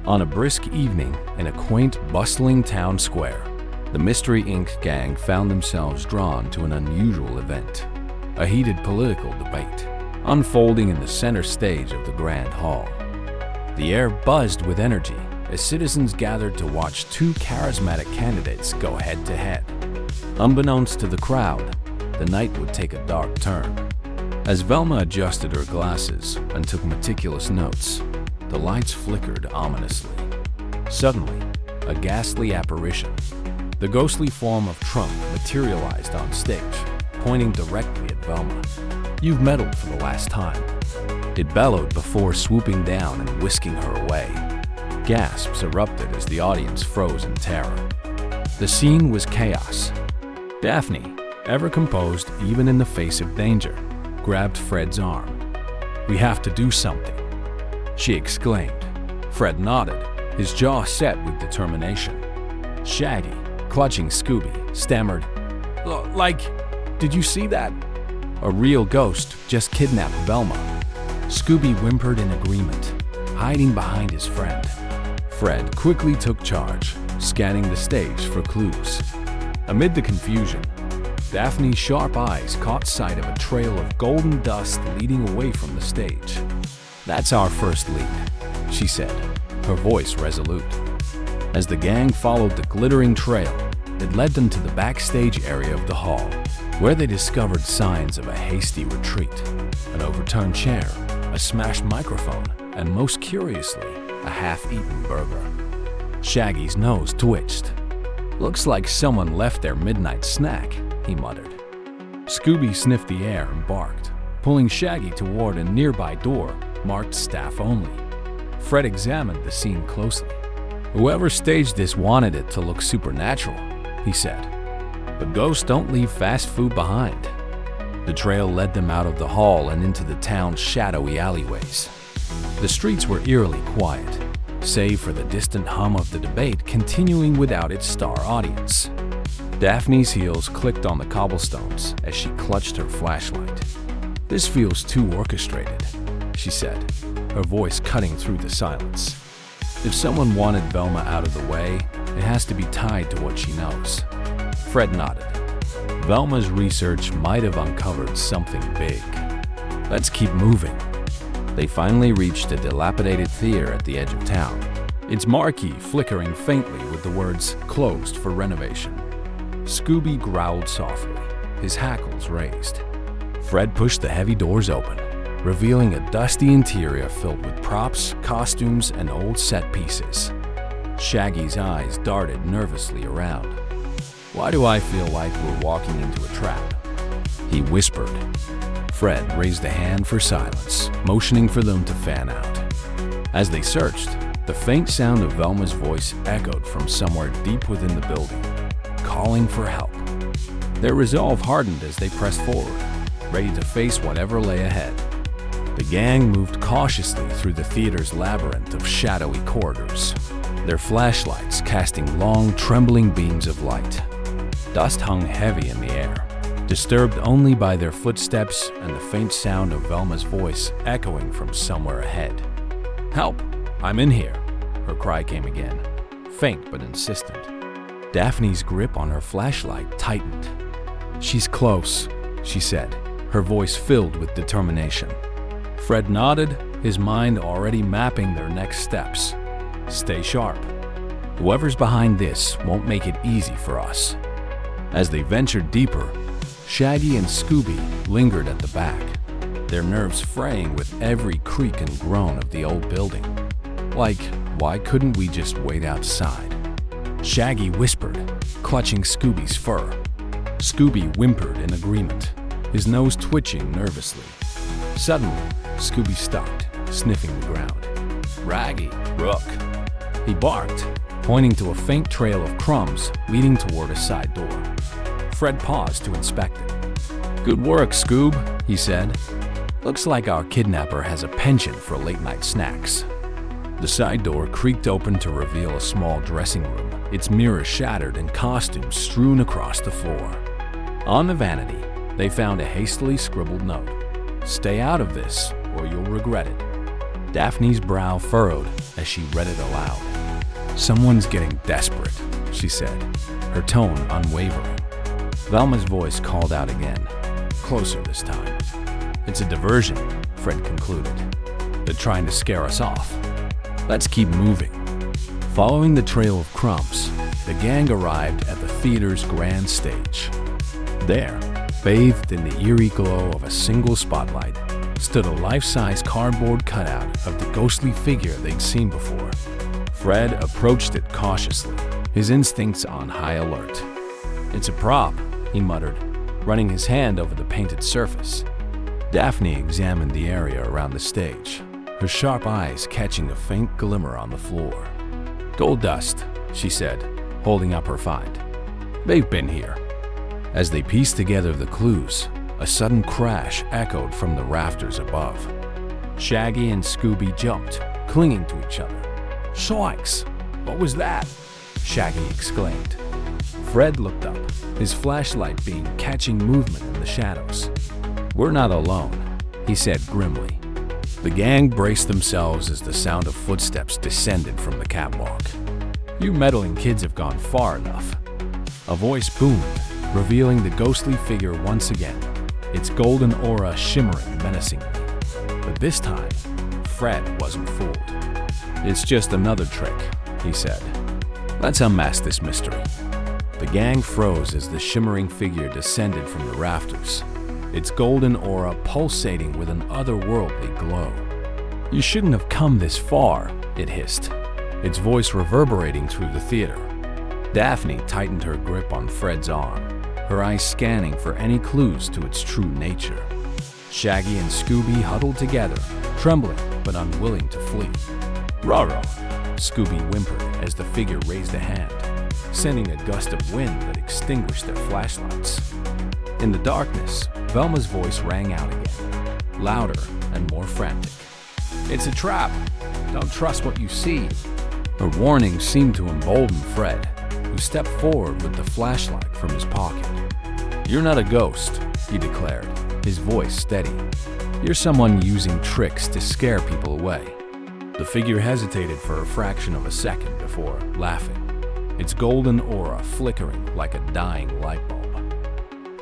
On a brisk evening in a quaint, bustling town square, the Mystery Inc. gang found themselves drawn to an unusual event, a heated political debate, unfolding in the center stage of the Grand Hall. The air buzzed with energy as citizens gathered to watch two charismatic candidates go head-to-head. Unbeknownst to the crowd, the night would take a dark turn. As Velma adjusted her glasses and took meticulous notes, the lights flickered ominously. Suddenly, a ghastly apparition, the ghostly form of Trump, materialized on stage, pointing directly at Velma. "You've meddled for the last time," it bellowed before swooping down and whisking her away. Gasps erupted as the audience froze in terror. The scene was chaos. Daphne, ever composed even in the face of danger, grabbed Fred's arm. "We have to do something," she exclaimed. Fred nodded, his jaw set with determination. Shaggy, clutching Scooby, stammered, did you see that? A real ghost just kidnapped Velma." Scooby whimpered in agreement, hiding behind his friend. Fred quickly took charge, scanning the stage for clues. Amid the confusion, Daphne's sharp eyes caught sight of a trail of golden dust leading away from the stage. "That's our first lead," she said, her voice resolute. As the gang followed the glittering trail, it led them to the backstage area of the hall, where they discovered signs of a hasty retreat, an overturned chair, a smashed microphone, and most curiously, a half-eaten burger. Shaggy's nose twitched. "Looks like someone left their midnight snack," he muttered. Scooby sniffed the air and barked, pulling Shaggy toward a nearby door marked "Staff Only." Fred examined the scene closely. "Whoever staged this wanted it to look supernatural," he said. "But ghosts don't leave fast food behind." The trail led them out of the hall and into the town's shadowy alleyways. The streets were eerily quiet, save for the distant hum of the debate continuing without its star audience. Daphne's heels clicked on the cobblestones as she clutched her flashlight. "This feels too orchestrated," she said, her voice cutting through the silence. "If someone wanted Velma out of the way, it has to be tied to what she knows." Fred nodded. Velma's research might have uncovered something big. "Let's keep moving." They finally reached a dilapidated theater at the edge of town, its marquee flickering faintly with the words "Closed for renovation." Scooby growled softly, his hackles raised. Fred pushed the heavy doors open, revealing a dusty interior filled with props, costumes, and old set pieces. Shaggy's eyes darted nervously around. "Why do I feel like we're walking into a trap?" he whispered. Fred raised a hand for silence, motioning for them to fan out. As they searched, the faint sound of Velma's voice echoed from somewhere deep within the building, calling for help. Their resolve hardened as they pressed forward, ready to face whatever lay ahead. The gang moved cautiously through the theater's labyrinth of shadowy corridors, their flashlights casting long, trembling beams of light. Dust hung heavy in the air, disturbed only by their footsteps and the faint sound of Velma's voice echoing from somewhere ahead. "Help! I'm in here!" her cry came again, faint but insistent. Daphne's grip on her flashlight tightened. "She's close," she said, her voice filled with determination. Fred nodded, his mind already mapping their next steps. "Stay sharp. Whoever's behind this won't make it easy for us." As they ventured deeper, Shaggy and Scooby lingered at the back, their nerves fraying with every creak and groan of the old building. Why couldn't we just wait outside? Shaggy whispered, clutching Scooby's fur. Scooby whimpered in agreement, his nose twitching nervously. Suddenly, Scooby stopped, sniffing the ground. "Raggy, Rook," he barked, pointing to a faint trail of crumbs leading toward a side door. Fred paused to inspect it. "Good work, Scoob," he said. "Looks like our kidnapper has a penchant for late-night snacks." The side door creaked open to reveal a small dressing room, its mirror shattered and costumes strewn across the floor. On the vanity, they found a hastily scribbled note. "Stay out of this, or you'll regret it." Daphne's brow furrowed, as she read it aloud. "Someone's getting desperate," she said, her tone unwavering. Velma's voice called out again, closer this time. "It's a diversion," Fred concluded. "They're trying to scare us off. Let's keep moving." Following the trail of crumbs, the gang arrived at the theater's grand stage. There, bathed in the eerie glow of a single spotlight, stood a life-size cardboard cutout of the ghostly figure they'd seen before. Fred approached it cautiously, his instincts on high alert. "It's a prop," he muttered, running his hand over the painted surface. Daphne examined the area around the stage, her sharp eyes catching a faint glimmer on the floor. "Gold dust," she said, holding up her find. "They've been here." As they pieced together the clues, a sudden crash echoed from the rafters above. Shaggy and Scooby jumped, clinging to each other. "Shikes! What was that?" Shaggy exclaimed. Fred looked up, his flashlight beam catching movement in the shadows. "We're not alone," he said grimly. The gang braced themselves as the sound of footsteps descended from the catwalk. "You meddling kids have gone far enough." A voice boomed, revealing the ghostly figure once again, its golden aura shimmering menacingly. But this time, Fred wasn't fooled. "It's just another trick," he said. "Let's unmask this mystery." The gang froze as the shimmering figure descended from the rafters, its golden aura pulsating with an otherworldly glow. "You shouldn't have come this far," it hissed, its voice reverberating through the theater. Daphne tightened her grip on Fred's arm, her eyes scanning for any clues to its true nature. Shaggy and Scooby huddled together, trembling but unwilling to flee. "Rah-rah," Scooby whimpered as the figure raised a hand, sending a gust of wind that extinguished their flashlights. In the darkness, Velma's voice rang out again, louder and more frantic. "It's a trap! Don't trust what you see!" Her warning seemed to embolden Fred, who stepped forward with the flashlight from his pocket. "You're not a ghost," he declared, his voice steady. "You're someone using tricks to scare people away." The figure hesitated for a fraction of a second before laughing, its golden aura flickering like a dying light bulb.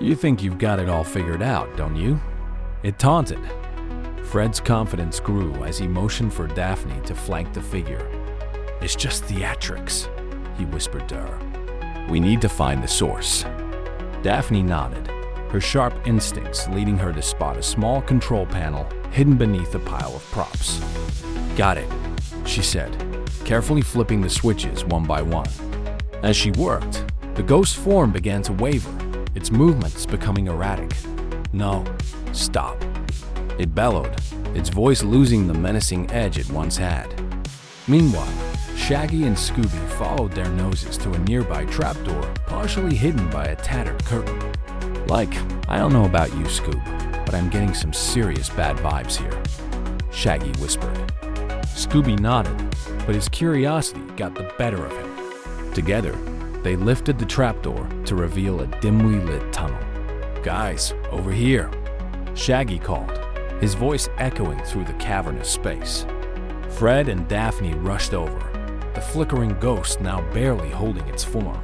"You think you've got it all figured out, don't you?" it taunted. Fred's confidence grew as he motioned for Daphne to flank the figure. "It's just theatrics," he whispered to her. "We need to find the source." Daphne nodded, her sharp instincts leading her to spot a small control panel hidden beneath a pile of props. "Got it," she said, carefully flipping the switches one by one. As she worked, the ghost form began to waver, its movements becoming erratic. "No, stop," it bellowed, its voice losing the menacing edge it once had. Meanwhile, Shaggy and Scooby followed their noses to a nearby trapdoor, partially hidden by a tattered curtain. "Like, I don't know about you, Scoob, but I'm getting some serious bad vibes here," Shaggy whispered. Scooby nodded, but his curiosity got the better of him. Together, they lifted the trapdoor to reveal a dimly lit tunnel. "Guys, over here," Shaggy called, his voice echoing through the cavernous space. Fred and Daphne rushed over, the flickering ghost now barely holding its form.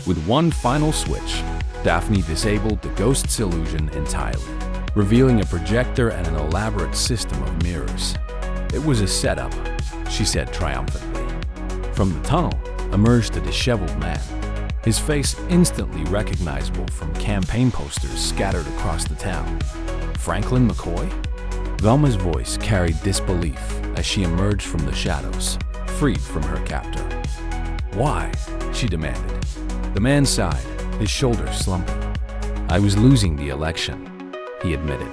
With one final switch, Daphne disabled the ghost's illusion entirely, revealing a projector and an elaborate system of mirrors. "It was a setup," she said triumphantly. From the tunnel emerged a disheveled man, his face instantly recognizable from campaign posters scattered across the town. "Franklin McCoy?" Velma's voice carried disbelief as she emerged from the shadows, freed from her captor. "Why?" she demanded. The man sighed, his shoulders slumping. "I was losing the election," he admitted.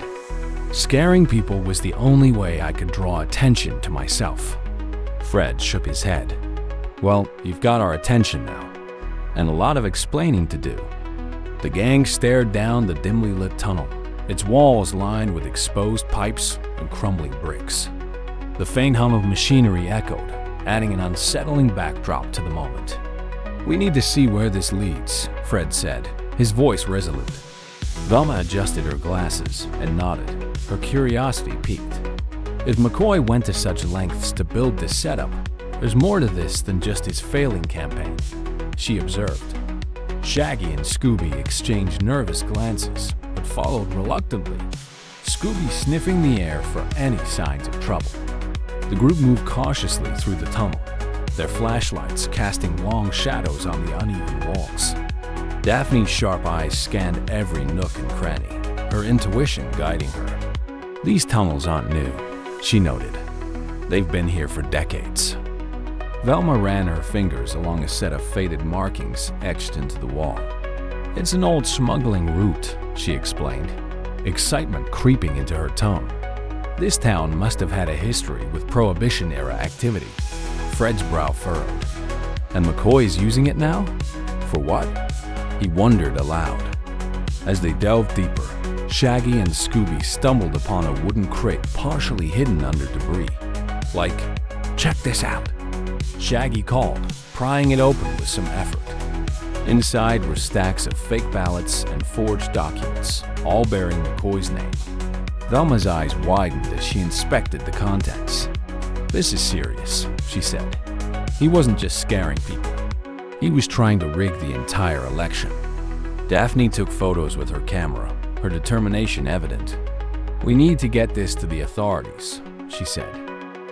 "Scaring people was the only way I could draw attention to myself." Fred shook his head. "Well, you've got our attention now, and a lot of explaining to do." The gang stared down the dimly lit tunnel, its walls lined with exposed pipes and crumbling bricks. The faint hum of machinery echoed, adding an unsettling backdrop to the moment. "We need to see where this leads," Fred said, his voice resolute. Velma adjusted her glasses and nodded, her curiosity piqued. If McCoy went to such lengths to build this setup, there's more to this than just his failing campaign, she observed. Shaggy and Scooby exchanged nervous glances, but followed reluctantly, Scooby sniffing the air for any signs of trouble. The group moved cautiously through the tunnel, their flashlights casting long shadows on the uneven walls. Daphne's sharp eyes scanned every nook and cranny, her intuition guiding her. These tunnels aren't new, she noted. They've been here for decades. Velma ran her fingers along a set of faded markings etched into the wall. It's an old smuggling route, she explained, excitement creeping into her tone. This town must have had a history with Prohibition-era activity. Fred's brow furrowed. And McCoy's using it now? For what? He wondered aloud. As they delved deeper, Shaggy and Scooby stumbled upon a wooden crate partially hidden under debris. Like, check this out, Shaggy called, prying it open with some effort. Inside were stacks of fake ballots and forged documents, all bearing McCoy's name. Velma's eyes widened as she inspected the contents. This is serious, she said. He wasn't just scaring people. He was trying to rig the entire election. Daphne took photos with her camera, her determination evident. We need to get this to the authorities, she said.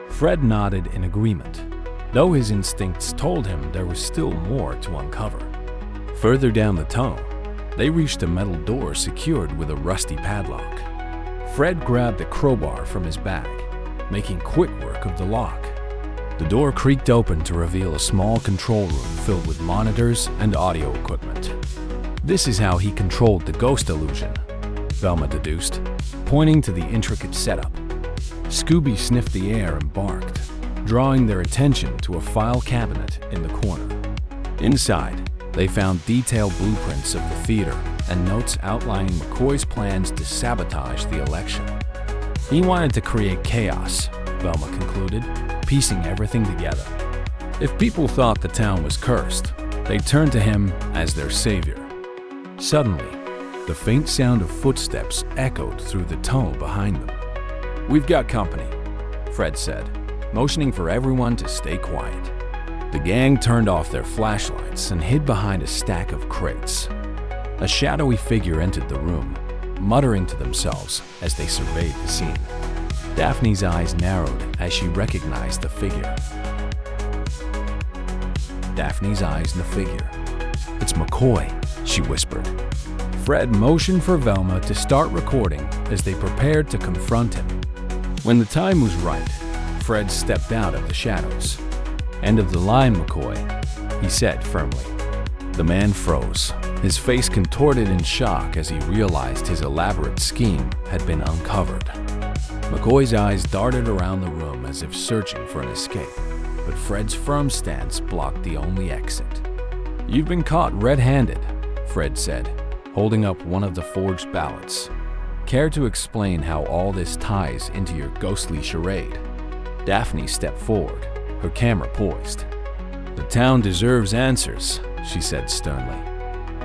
Fred nodded in agreement, though his instincts told him there was still more to uncover. Further down the tunnel, they reached a metal door secured with a rusty padlock. Fred grabbed a crowbar from his bag, making quick work of the lock. The door creaked open to reveal a small control room filled with monitors and audio equipment. This is how he controlled the ghost illusion, Velma deduced, pointing to the intricate setup. Scooby sniffed the air and barked, drawing their attention to a file cabinet in the corner. Inside, they found detailed blueprints of the theater and notes outlining McCoy's plans to sabotage the election. He wanted to create chaos, Velma concluded, piecing everything together. If people thought the town was cursed, they turned to him as their savior. Suddenly, the faint sound of footsteps echoed through the tunnel behind them. "We've got company," Fred said, motioning for everyone to stay quiet. The gang turned off their flashlights and hid behind a stack of crates. A shadowy figure entered the room, muttering to themselves as they surveyed the scene. Daphne's eyes narrowed as she recognized the figure. "It's McCoy," she whispered. Fred motioned for Velma to start recording as they prepared to confront him. When the time was right, Fred stepped out of the shadows. "End of the line, McCoy," he said firmly. The man froze, his face contorted in shock as he realized his elaborate scheme had been uncovered. McCoy's eyes darted around the room as if searching for an escape, but Fred's firm stance blocked the only exit. "You've been caught red-handed," Fred said, holding up one of the forged ballots. "Care to explain how all this ties into your ghostly charade?" Daphne stepped forward, her camera poised. "The town deserves answers," she said sternly.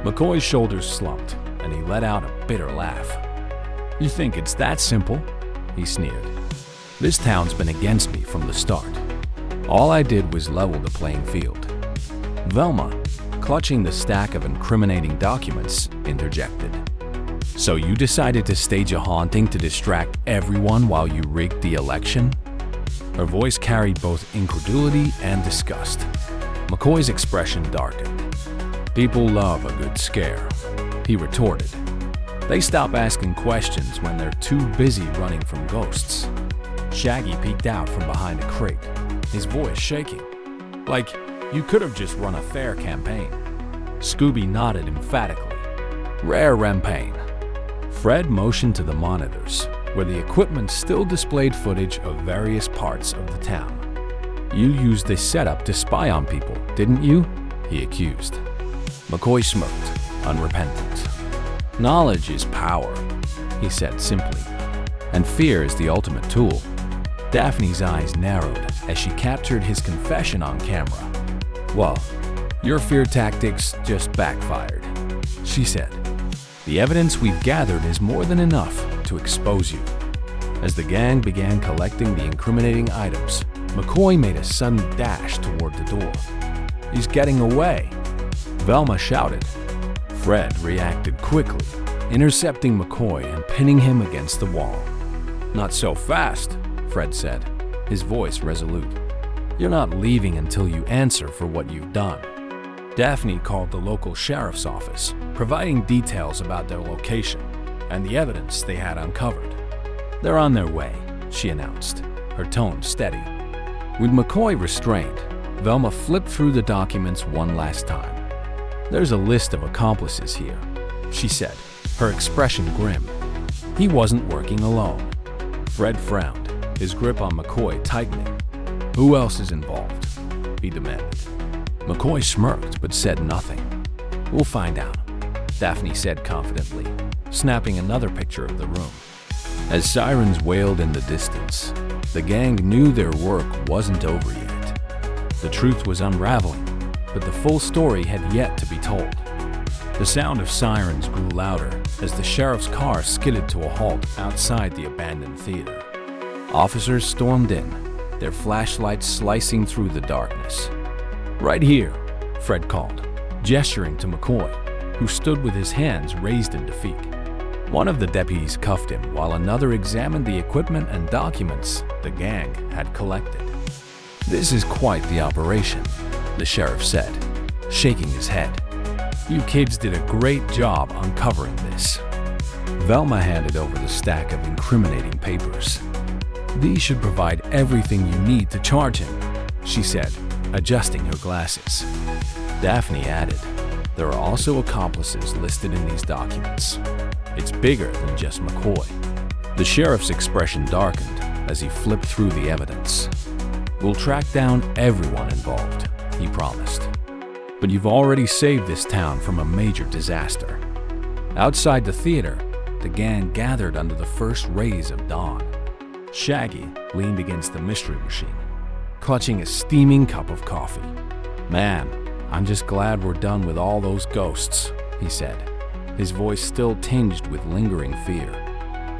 McCoy's shoulders slumped, and he let out a bitter laugh. "You think it's that simple?" he sneered. "This town's been against me from the start. All I did was level the playing field." Velma, clutching the stack of incriminating documents, interjected. "So you decided to stage a haunting to distract everyone while you rigged the election?" Her voice carried both incredulity and disgust. McCoy's expression darkened. "People love a good scare," he retorted. "They stop asking questions when they're too busy running from ghosts." Shaggy peeked out from behind a crate, his voice shaking. "Like, you could have just run a fair campaign." Scooby nodded emphatically. "Rare campaign." Fred motioned to the monitors, where the equipment still displayed footage of various parts of the town. "You used this setup to spy on people, didn't you?" he accused. McCoy smirked, unrepentant. "Knowledge is power," he said simply, "and fear is the ultimate tool." Daphne's eyes narrowed as she captured his confession on camera. "Well, your fear tactics just backfired," she said. "The evidence we've gathered is more than enough to expose you." As the gang began collecting the incriminating items, McCoy made a sudden dash toward the door. "He's getting away!" Velma shouted. Fred reacted quickly, intercepting McCoy and pinning him against the wall. "Not so fast," Fred said, his voice resolute. "You're not leaving until you answer for what you've done." Daphne called the local sheriff's office, providing details about their location and the evidence they had uncovered. "They're on their way," she announced, her tone steady. With McCoy restrained, Velma flipped through the documents one last time. "There's a list of accomplices here," she said, her expression grim. He wasn't working alone. Fred frowned, his grip on McCoy tightening. "Who else is involved?" he demanded. McCoy smirked but said nothing. "We'll find out," Daphne said confidently, snapping another picture of the room. As sirens wailed in the distance, the gang knew their work wasn't over yet. The truth was unraveling, but the full story had yet to be told. The sound of sirens grew louder as the sheriff's car skidded to a halt outside the abandoned theater. Officers stormed in, their flashlights slicing through the darkness. "Right here," Fred called, gesturing to McCoy, who stood with his hands raised in defeat. One of the deputies cuffed him while another examined the equipment and documents the gang had collected. "This is quite the operation," the sheriff said, shaking his head. "You kids did a great job uncovering this." Velma handed over the stack of incriminating papers. "These should provide everything you need to charge him," she said, adjusting her glasses. Daphne added, "There are also accomplices listed in these documents. It's bigger than just McCoy." The sheriff's expression darkened as he flipped through the evidence. "We'll track down everyone involved," he promised. "But you've already saved this town from a major disaster." Outside the theater, the gang gathered under the first rays of dawn. Shaggy leaned against the mystery machine, clutching a steaming cup of coffee. "Man, I'm just glad we're done with all those ghosts," he said, his voice still tinged with lingering fear.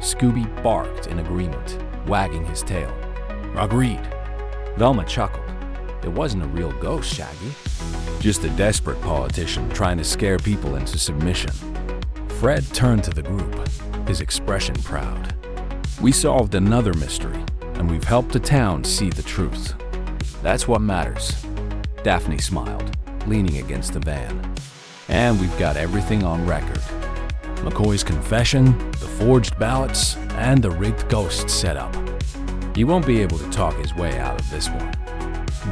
Scooby barked in agreement, wagging his tail. "Agreed." Velma chuckled. "It wasn't a real ghost, Shaggy. Just a desperate politician trying to scare people into submission." Fred turned to the group, his expression proud. "We solved another mystery, and we've helped the town see the truth. That's what matters." Daphne smiled, leaning against the van. "And we've got everything on record. McCoy's confession, the forged ballots, and the rigged ghost setup. He won't be able to talk his way out of this one."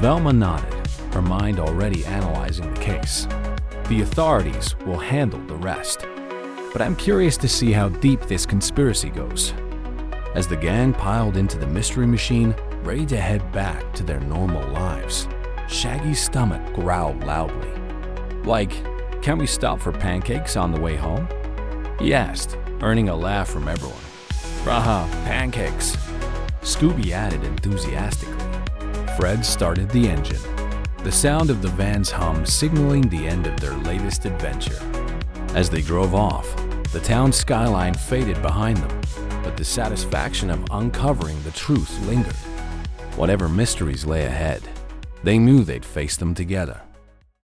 Velma nodded, her mind already analyzing the case. "The authorities will handle the rest. But I'm curious to see how deep this conspiracy goes." As the gang piled into the mystery machine, ready to head back to their normal lives, Shaggy's stomach growled loudly. "Like, can we stop for pancakes on the way home?" he asked, earning a laugh from everyone. "Haha, pancakes," Scooby added enthusiastically. Fred started the engine, the sound of the van's hum signaling the end of their latest adventure. As they drove off, the town skyline faded behind them, but the satisfaction of uncovering the truth lingered. Whatever mysteries lay ahead, they knew they'd face them together.